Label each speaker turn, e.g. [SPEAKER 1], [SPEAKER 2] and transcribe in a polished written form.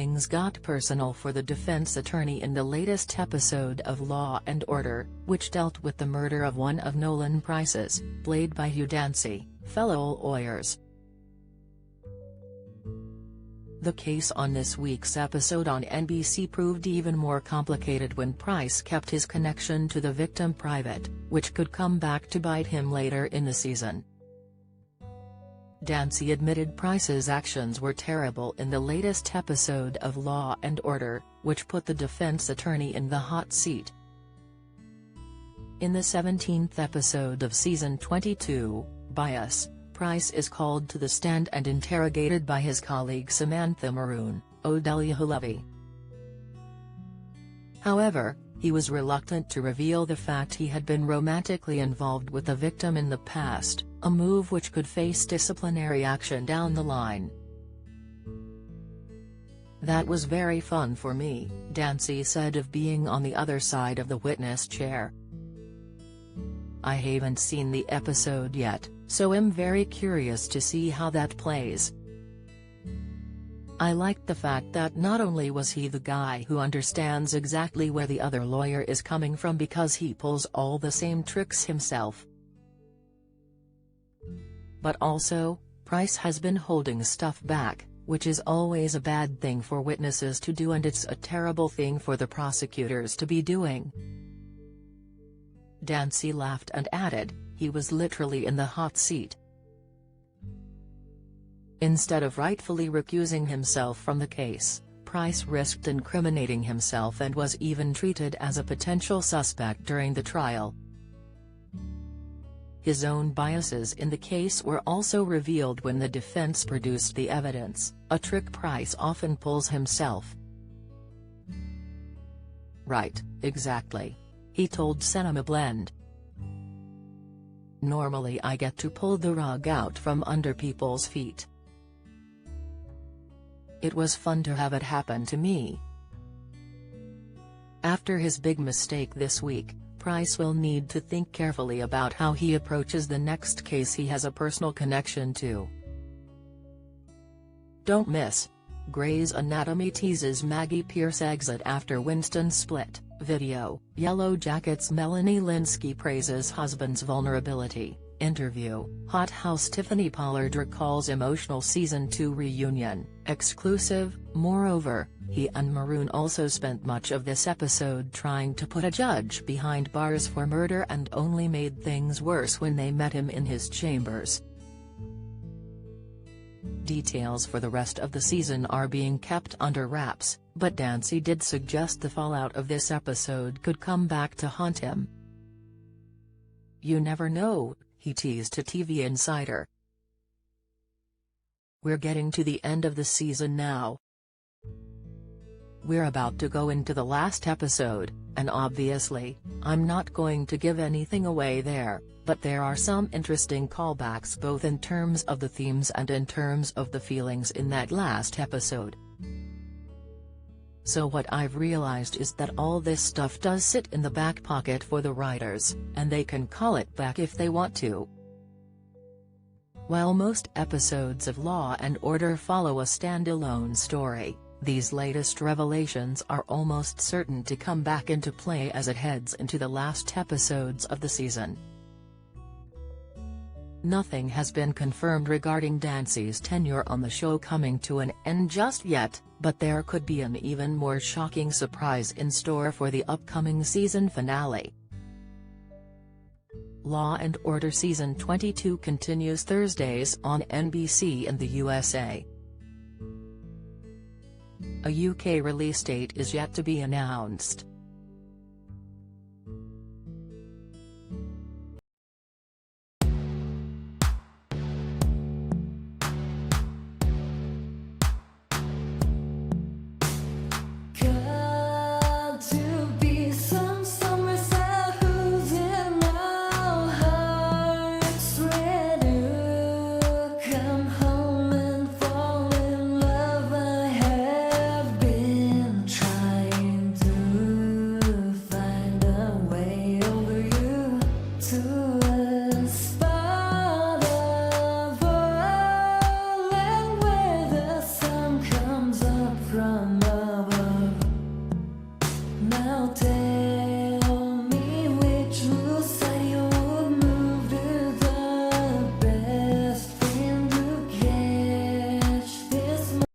[SPEAKER 1] things got personal for the defense attorney in the latest episode of Law & Order, which dealt with the murder of one of Nolan Price's, played by Hugh Dancy, fellow lawyers. The case on this week's episode on NBC proved even more complicated when Price kept his connection to the victim private, which could come back to bite him later in the season. Dancy admitted Price's actions were terrible in the latest episode of Law & Order, which put the defense attorney in the hot seat. In the 17th episode of season 22, Bias, Price is called to the stand and interrogated by his colleague Samantha Maroon, Odelia Halevi. However, he was reluctant to reveal the fact he had been romantically involved with the victim in the past, a move which could face disciplinary action down the line. "That was very fun for me," Dancy said of being on the other side of the witness chair. "I haven't seen the episode yet, so I'm very curious to see how that plays. I liked the fact that not only was he the guy who understands exactly where the other lawyer is coming from because he pulls all the same tricks himself, but also, Price has been holding stuff back, which is always a bad thing for witnesses to do, and it's a terrible thing for the prosecutors to be doing." Dancy laughed and added, "He was literally in the hot seat." Instead of rightfully recusing himself from the case, Price risked incriminating himself and was even treated as a potential suspect during the trial. His own biases in the case were also revealed when the defense produced the evidence, a trick Price often pulls himself. "Right, exactly," he told Cinema Blend. "Normally I get to pull the rug out from under people's feet. It was fun to have it happen to me." After his big mistake this week, Price will need to think carefully about how he approaches the next case he has a personal connection to. Don't miss. Grey's Anatomy teases Maggie Pierce exit after Winston split. Video, Yellow Jackets Melanie Lynskey praises husband's vulnerability. Interview, Hot House Tiffany Pollard recalls emotional season 2 reunion. Exclusive, moreover, he and Maroon also spent much of this episode trying to put a judge behind bars for murder and only made things worse when they met him in his chambers. Details for the rest of the season are being kept under wraps, but Dancy did suggest the fallout of this episode could come back to haunt him. "You never know," he teased to TV Insider. "We're getting to the end of the season now. We're about to go into the last episode, and obviously, I'm not going to give anything away there, but there are some interesting callbacks both in terms of the themes and in terms of the feelings in that last episode. So what I've realized is that all this stuff does sit in the back pocket for the writers, and they can call it back if they want to." While most episodes of Law & Order follow a standalone story, these latest revelations are almost certain to come back into play as it heads into the last episodes of the season. Nothing has been confirmed regarding Dancy's tenure on the show coming to an end just yet, but there could be an even more shocking surprise in store for the upcoming season finale. Law & Order Season 22 continues Thursdays on NBC in the USA. A UK release date is yet to be announced.
[SPEAKER 2] Trying to melted.